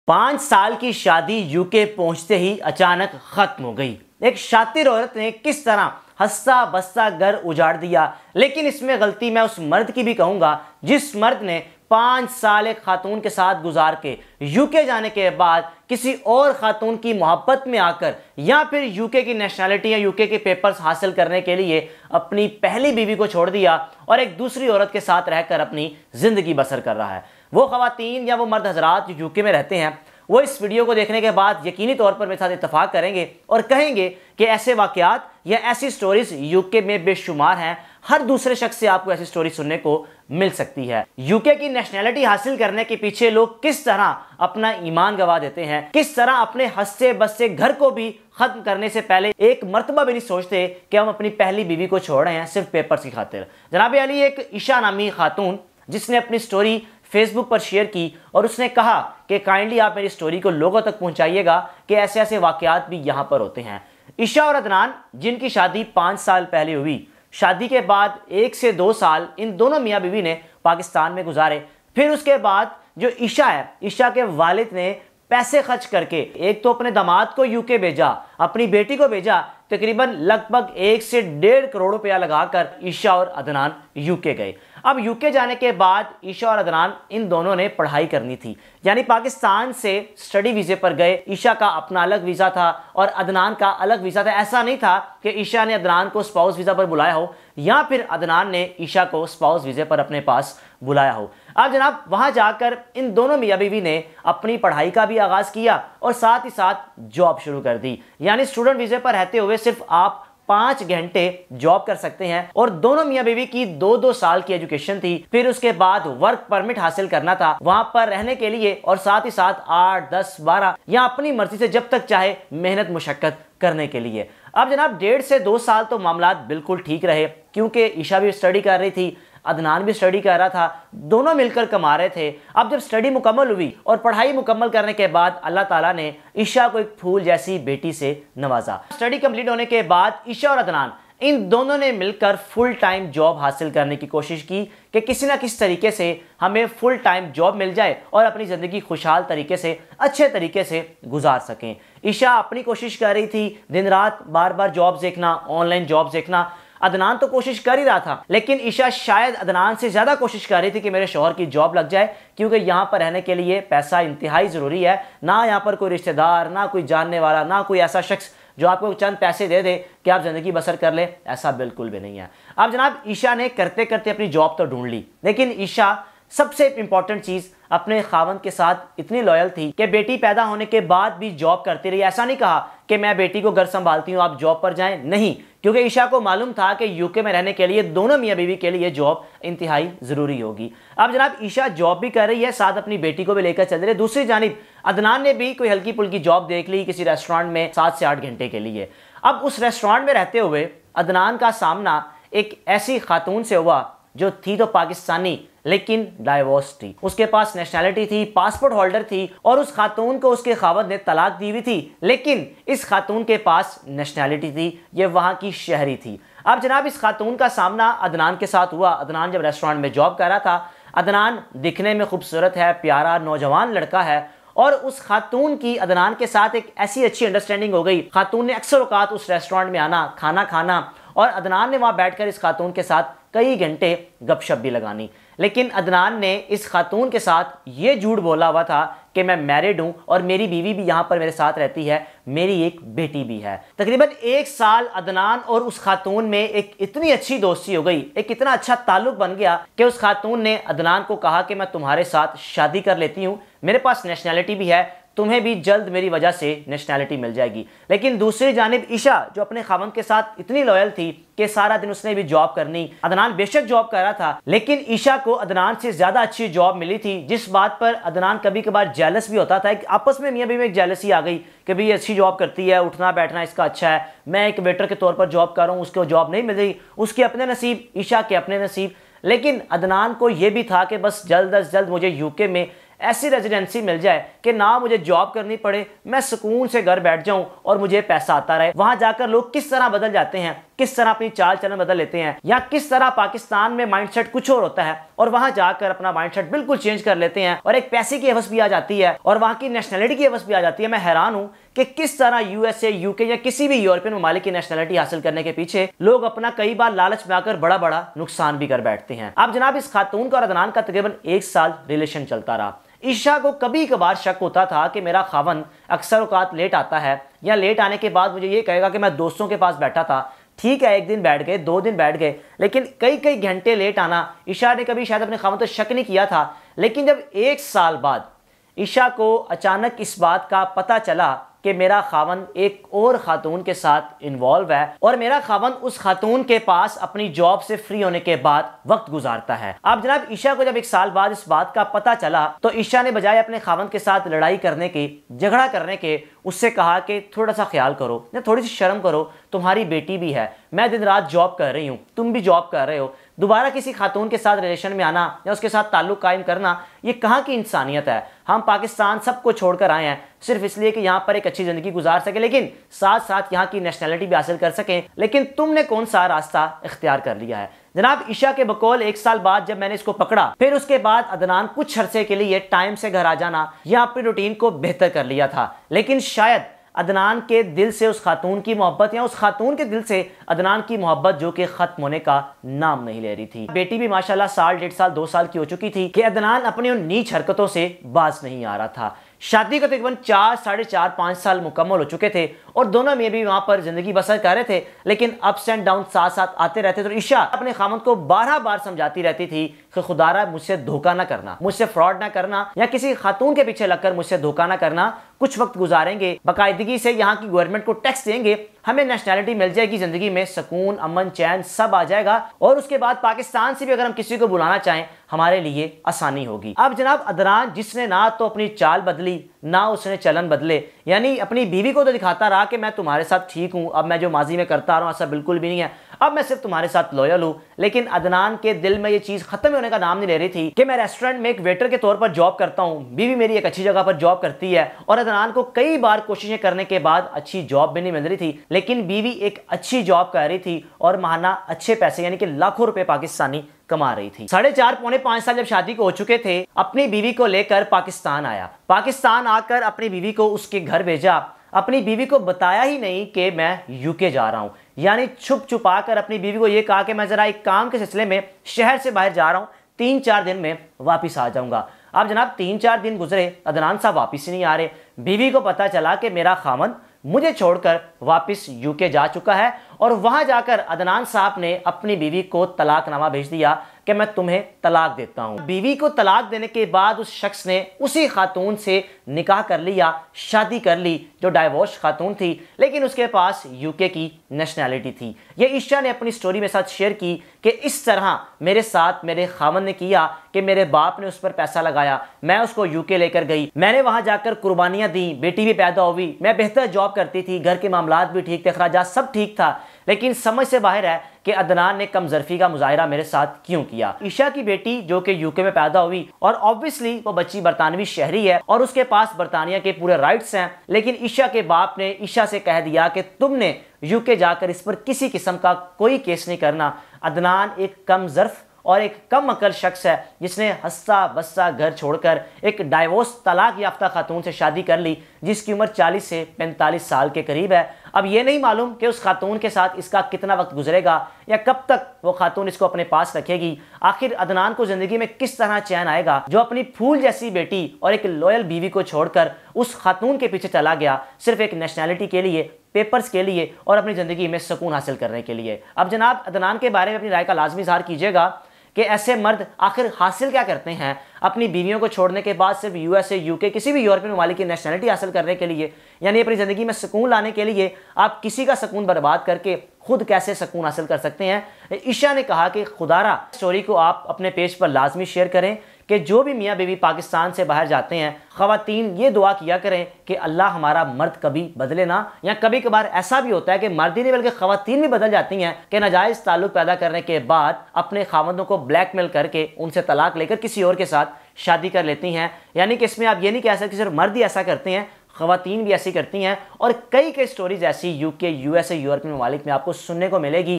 5 साल की शादी यूके पहुंचते ही अचानक खत्म हो गई। एक शातिर औरत ने किस तरह हंसा बस्सा घर उजाड़ दिया। लेकिन इसमें गलती मैं उस मर्द की भी कहूंगा जिस मर्द ने 5 साल एक खातून के साथ गुजार के यूके जाने के बाद किसी और खातून की मोहब्बत में आकर या फिर यूके की नेशनैलिटी या यूके के पेपर्स हासिल करने के लिए अपनी पहली बीवी को छोड़ दिया और एक दूसरी औरत के साथ रहकर अपनी जिंदगी बसर कर रहा है। वो खवातीन या वो मर्द हजरात जो यूके में रहते हैं वो इस वीडियो को देखने के बाद यकीनी तौर पर मेरे साथ इत्तेफाक करेंगे और कहेंगे कि ऐसे वाकयात या ऐसी स्टोरीज यूके में बेशुमार हैं। हर दूसरे शख्स से आपको ऐसी स्टोरी सुनने को मिल सकती है। यूके की नेशनैलिटी हासिल करने के पीछे लोग किस तरह अपना ईमान गवा देते हैं, किस तरह अपने हंसते बसते घर को भी खत्म करने से पहले एक मर्तबा भी नहीं सोचते कि हम अपनी पहली बीवी को छोड़ रहे हैं सिर्फ पेपर्स की खातिर। जनाब अली एक ईशा नामी खातून जिसने अपनी स्टोरी फेसबुक पर शेयर की और उसने कहा कि काइंडली आप मेरी स्टोरी को लोगों तक पहुंचाइएगा कि ऐसे ऐसे वाकयात भी यहां पर होते हैं। ईशा और अदनान जिनकी शादी 5 साल पहले हुई, शादी के बाद 1 से 2 साल इन दोनों मियाँ बीवी ने पाकिस्तान में गुजारे। फिर उसके बाद जो ईशा है, ईशा के वालिद ने पैसे खर्च करके एक तो अपने दामाद को यूके भेजा, अपनी बेटी को भेजा, तकरीबन लगभग 1 से 1.5 करोड़ रुपया लगाकर ईशा और अदनान यूके गए। अब यूके जाने के बाद ईशा और अदनान इन दोनों ने पढ़ाई करनी थी, यानी पाकिस्तान से स्टडी वीज़े पर गए। ईशा का अपना अलग वीज़ा था और अदनान का अलग वीज़ा था। ऐसा नहीं था कि ईशा ने अदनान को स्पाउस वीज़ा पर बुलाया हो या फिर अदनान ने ईशा को स्पाउस वीज़े पर अपने पास बुलाया हो। अब जनाब वहाँ जाकर इन दोनों मियाँ बीवी ने अपनी पढ़ाई का भी आगाज़ किया और साथ ही साथ जॉब शुरू कर दी। यानी स्टूडेंट वीज़े पर रहते हुए सिर्फ आप 5 घंटे जॉब कर सकते हैं और दोनों मियाँ बीवी की 2-2 साल की एजुकेशन थी। फिर उसके बाद वर्क परमिट हासिल करना था वहां पर रहने के लिए और साथ ही साथ 8, 10, 12 या अपनी मर्जी से जब तक चाहे मेहनत मुशक्कत करने के लिए। अब जनाब 1.5 से 2 साल तो मामला बिल्कुल ठीक रहे क्योंकि ईशा भी स्टडी कर रही थी, अदनान भी स्टडी कर रहा था, दोनों मिलकर कमा रहे थे। अब जब स्टडी मुकम्मल हुई और पढ़ाई मुकम्मल करने के बाद अल्लाह ताला ने ईशा को एक फूल जैसी बेटी से नवाजा। स्टडी कंप्लीट होने के बाद ईशा और अदनान इन दोनों ने मिलकर फुल टाइम जॉब हासिल करने की कोशिश की कि किसी ना किसी तरीके से हमें फुल टाइम जॉब मिल जाए और अपनी ज़िंदगी खुशहाल तरीके से अच्छे तरीके से गुजार सकें। ईशा अपनी कोशिश कर रही थी, दिन रात बार बार जॉब देखना, ऑनलाइन जॉब देखना। अदनान तो कोशिश कर ही रहा था लेकिन ईशा शायद अदनान से ज़्यादा कोशिश कर रही थी कि मेरे शौहर की जॉब लग जाए क्योंकि यहाँ पर रहने के लिए पैसा इंतहाई ज़रूरी है। ना यहाँ पर कोई रिश्तेदार, ना कोई जानने वाला, ना कोई ऐसा शख्स जो आपको चंद पैसे दे दे कि आप ज़िंदगी बसर कर ले, ऐसा बिल्कुल भी नहीं है। अब जनाब ईशा ने करते करते अपनी जॉब तो ढूंढ ली लेकिन ईशा सबसे इंपॉर्टेंट चीज़ अपने खावंद के साथ इतनी लॉयल थी कि बेटी पैदा होने के बाद भी जॉब करती रही। ऐसा नहीं कहा कि मैं बेटी को घर संभालती हूँ आप जॉब पर जाएं, नहीं, क्योंकि ईशा को मालूम था कि यूके में रहने के लिए दोनों मियाँ बीवी के लिए जॉब इंतहाई ज़रूरी होगी। अब जनाब ईशा जॉब भी कर रही है, साथ अपनी बेटी को भी लेकर चल रही है। दूसरी जानिब अदनान ने भी कोई हल्की पुल्की जॉब देख ली किसी रेस्टोरेंट में 7 से 8 घंटे के लिए। अब उस रेस्टोरेंट में रहते हुए अदनान का सामना एक ऐसी खातून से हुआ जो थी तो पाकिस्तानी लेकिन डाइवोर्स थी। उसके पास नेशनैलिटी थी, पासपोर्ट होल्डर थी और उस खातून को उसके खावंद ने तलाक दी हुई थी लेकिन इस खातून के पास नेशनैलिटी थी, ये वहाँ की शहरी थी। अब जनाब इस खातून का सामना अदनान के साथ हुआ। अदनान जब रेस्टोरेंट में जॉब कर रहा था, अदनान दिखने में खूबसूरत है, प्यारा नौजवान लड़का है और उस खातून की अदनान के साथ एक ऐसी अच्छी अंडरस्टैंडिंग हो गई। खातून ने अक्सर औकात उस रेस्टोरेंट में आना, खाना खाना और अदनान ने वहाँ बैठकर इस खातून के साथ कई घंटे गपशप भी लगानी। लेकिन अदनान ने इस खातून के साथ ये झूठ बोला हुआ था कि मैं मैरिड हूँ और मेरी बीवी भी यहाँ पर मेरे साथ रहती है, मेरी एक बेटी भी है। तकरीबन 1 साल अदनान और उस खातून में एक इतनी अच्छी दोस्ती हो गई, एक इतना अच्छा ताल्लुक बन गया कि उस खातून ने अदनान को कहा कि मैं तुम्हारे साथ शादी कर लेती हूँ, मेरे पास नेशनैलिटी भी है, तुम्हें भी जल्द मेरी वजह से नेशनैलिटी मिल जाएगी। लेकिन दूसरी जानिब ईशा जो अपने खावंद के साथ इतनी लॉयल थी कि सारा दिन उसने भी जॉब करनी। अदनान बेशक जॉब कर रहा था लेकिन ईशा को अदनान से ज़्यादा अच्छी जॉब मिली थी, जिस बात पर अदनान कभी कभार जेलस भी होता था। आपस में मियाँ बीवी में एक जेलसी आ गई कि भाई अच्छी जॉब करती है, उठना बैठना इसका अच्छा है, मैं एक वेटर के तौर पर जॉब कर रहा हूँ, उसको जॉब नहीं मिल रही, उसके अपने नसीब, ईशा के अपने नसीब। लेकिन अदनान को यह भी था कि बस जल्द अज जल्द मुझे यूके में ऐसी रेजिडेंसी मिल जाए कि ना मुझे जॉब करनी पड़े, मैं सुकून से घर बैठ जाऊं और मुझे पैसा आता रहे। वहां जाकर लोग किस तरह बदल जाते हैं, किस तरह अपनी चाल चलन बदल लेते हैं, या किस तरह पाकिस्तान में माइंडसेट कुछ और होता है और वहां जाकर अपना माइंडसेट बिल्कुल चेंज कर लेते हैं और एक पैसे की हवस भी आ जाती है और वहां की नेशनलिटी की हवस भी आ जाती है। मैं हैरान हूं कि किस तरह यूएसए, यूके या किसी भी यूरोपियन ममालिक की नेशनलिटी हासिल करने के पीछे लोग अपना कई बार लालच में आकर बड़ा बड़ा नुकसान भी कर बैठते हैं। अब जनाब, इस खातून का और अदनान का तकरीबन 1 साल रिलेशन चलता रहा। ईशा को कभी कभार शक होता था कि मेरा खावन अक्सर औकात लेट आता है या लेट आने के बाद मुझे ये कहेगा कि मैं दोस्तों के पास बैठा था। ठीक है, 1 दिन बैठ गए, 2 दिन बैठ गए, लेकिन कई कई घंटे लेट आना ईशा ने कभी शायद अपने खावन तो शक नहीं किया था। लेकिन जब 1 साल बाद ईशा को अचानक इस बात का पता चला कि मेरा खावन एक और खातून के साथ इन्वॉल्व है और मेरा खावन उस खातून के पास अपनी जॉब से फ्री होने के बाद वक्त गुजारता है। अब जनाब, ईशा को जब 1 साल बाद इस बात का पता चला तो ईशा ने बजाय अपने खावन के साथ लड़ाई करने के, झगड़ा करने के, उससे कहा कि थोड़ा सा ख्याल करो या थोड़ी सी शर्म करो, तुम्हारी बेटी भी है, मैं दिन रात जॉब कर रही हूँ, तुम भी जॉब कर रहे हो, दोबारा किसी खातून के साथ रिलेशन में आना या उसके साथ ताल्लुक कायम करना ये कहाँ की इंसानियत है। हम पाकिस्तान सबको छोड़कर आए हैं सिर्फ इसलिए कि यहाँ पर एक अच्छी जिंदगी गुजार सके, लेकिन साथ साथ यहाँ की नेशनलिटी भी हासिल कर सकें। लेकिन तुमने कौन सा रास्ता इख्तियार कर लिया है। जनाब, ईशा के बकौल 1 साल बाद जब मैंने इसको पकड़ा, फिर उसके बाद अदनान कुछ अरसे के लिए टाइम से घर आ जाना या अपनी रूटीन को बेहतर कर लिया था। लेकिन शायद अदनान के दिल से उस खातून की मोहब्बत या उस खातून के दिल से अदनान की मोहब्बत जो कि खत्म होने का नाम नहीं ले रही थी। बेटी भी माशाल्लाह साल, 1.5 साल, 2 साल की हो चुकी थी कि अदनान अपनी उन नीच हरकतों से बाज नहीं आ रहा था। शादी को तकरीबन 4, साढ़े 4, 5 साल मुकम्मल हो चुके थे और दोनों में भी वहां पर जिंदगी बसर कर रहे थे, लेकिन अप्स एंड डाउन साथ साथ आते रहते। तो ईशा अपने खामद को 12 बार समझाती रहती थी कि खुदारा मुझसे धोखा ना करना, मुझसे फ्रॉड ना करना या किसी खातून के पीछे लगकर मुझसे धोखा ना करना। कुछ वक्त गुजारेंगे, बाकायदगी से यहाँ की गवर्नमेंट को टैक्स देंगे, हमें नेशनलिटी मिल जाएगी, जिंदगी में सुकून, अमन, चैन सब आ जाएगा और उसके बाद पाकिस्तान से भी अगर हम किसी को बुलाना चाहें हमारे लिए आसानी होगी। अब जनाब, अदनान जिसने ना तो अपनी चाल बदली ना उसने चलन बदले, यानी अपनी बीवी को तो दिखाता रहा कि मैं तुम्हारे साथ ठीक हूं, अब मैं जो माजी में करता रहा हूं ऐसा बिल्कुल भी नहीं है, अब मैं सिर्फ तुम्हारे साथ लॉयल हूं। लेकिन अदनान के दिल में ये चीज खत्म होने का नाम नहीं ले रही थी कि मैं रेस्टोरेंट में एक वेटर के तौर पर जॉब करता हूं, बीवी मेरी एक अच्छी जगह पर जॉब करती है और अदनान को कई बार कोशिशें करने के बाद अच्छी जॉब भी नहीं मिल रही थी, लेकिन बीवी एक अच्छी जॉब कर रही थी और माहाना अच्छे पैसे यानी कि लाखों रुपए पाकिस्तानी कमा रही थी। 4.5 पौने 5 साल जब शादी को हो चुके थे, अपनी बीवी को लेकर पाकिस्तान आया। पाकिस्तान आकर अपनी बीवी को उसके घर भेजा, अपनी बीवी को बताया ही नहीं कि मैं यूके जा रहा हूं, यानी छुप छुपा कर अपनी बीवी को यह कहा कि मैं जरा एक काम के सिलसिले में शहर से बाहर जा रहा हूं, 3-4 दिन में वापिस आ जाऊंगा। अब जनाब 3-4 दिन गुजरे, अदनान साहब वापिस ही नहीं आ रहे। बीवी को पता चला कि मेरा खामन मुझे छोड़कर वापस यूके जा चुका है और वहां जाकर अदनान साहब ने अपनी बीवी को तलाकनामा भेज दिया कि मैं तुम्हें तलाक देता हूं। बीवी को तलाक देने के बाद उस शख्स ने उसी खातून से निकाह कर लिया, शादी कर ली जो डाइवोर्स खातून थी, लेकिन उसके पास यूके की नेशनैलिटी थी। ये ईशा ने अपनी स्टोरी में साथ शेयर की कि इस तरह मेरे साथ मेरे खामन ने किया कि मेरे बाप ने उस पर पैसा लगाया, मैं उसको यूके लेकर गई, मैंने वहां जाकर कुर्बानियां दी, बेटी भी पैदा हुई, मैं बेहतर जॉब करती थी, घर के मामलात भी ठीक थे, अखराजात सब ठीक था, लेकिन समझ से बाहर है कि अदनान ने कमजरफी का मुजाहिरा मेरे साथ क्यों किया। ईशा की बेटी जो कि यूके में पैदा हुई और ऑब्वियसली वो बच्ची बरतानवी शहरी है और उसके पास बरतानिया के पूरे राइट्स हैं, लेकिन ईशा के बाप ने ईशा से कह दिया कि तुमने यूके जाकर इस पर किसी किस्म का कोई केस नहीं करना। अदनान एक कमजर्फ और एक कम अकल शख्स है जिसने हस्सा बस्सा घर छोड़कर एक डाइवोर्स तलाक याफ्ता खातून से शादी कर ली जिसकी उम्र 40 से 45 साल के करीब है। अब ये नहीं मालूम कि उस खातून के साथ इसका कितना वक्त गुजरेगा या कब तक वो खातून इसको अपने पास रखेगी। आखिर अदनान को जिंदगी में किस तरह चैन आएगा जो अपनी फूल जैसी बेटी और एक लॉयल बीवी को छोड़कर उस खातून के पीछे चला गया सिर्फ एक नेशनैलिटी के लिए, पेपर्स के लिए और अपनी जिंदगी में सुकून हासिल करने के लिए। अब जनाब अदनान के बारे में अपनी राय का लाजमी इज़हार कीजिएगा कि ऐसे मर्द आखिर हासिल क्या करते हैं अपनी बीवियों को छोड़ने के बाद सिर्फ यूएसए, यूके, किसी भी यूरोपियन ममालिक की नेशनलिटी हासिल करने के लिए, यानी अपनी ज़िंदगी में सुकून लाने के लिए आप किसी का सुकून बर्बाद करके खुद कैसे सुकून हासिल कर सकते हैं। ईशा ने कहा कि खुदारा स्टोरी को आप अपने पेज पर लाजमी शेयर करें कि जो भी मियाँ बीवी पाकिस्तान से बाहर जाते हैं, ख़वातीन ये दुआ किया करें कि अल्लाह हमारा मर्द कभी बदले ना। या कभी कभार ऐसा भी होता है कि मर्द ही नहीं बल्कि ख़वातीन भी बदल जाती हैं कि नाजायज़ ताल्लुक़ पैदा करने के बाद अपने खावंदों को ब्लैकमेल करके उनसे तलाक लेकर किसी और के साथ शादी कर लेती हैं। यानी कि इसमें आप ये नहीं कह सकते सिर्फ मर्द ही ऐसा करते हैं, ख़वातीन भी ऐसी करती हैं और कई स्टोरीज ऐसी यूके, यूएसए, यूरोपियन ममालिक में आपको सुनने को मिलेगी।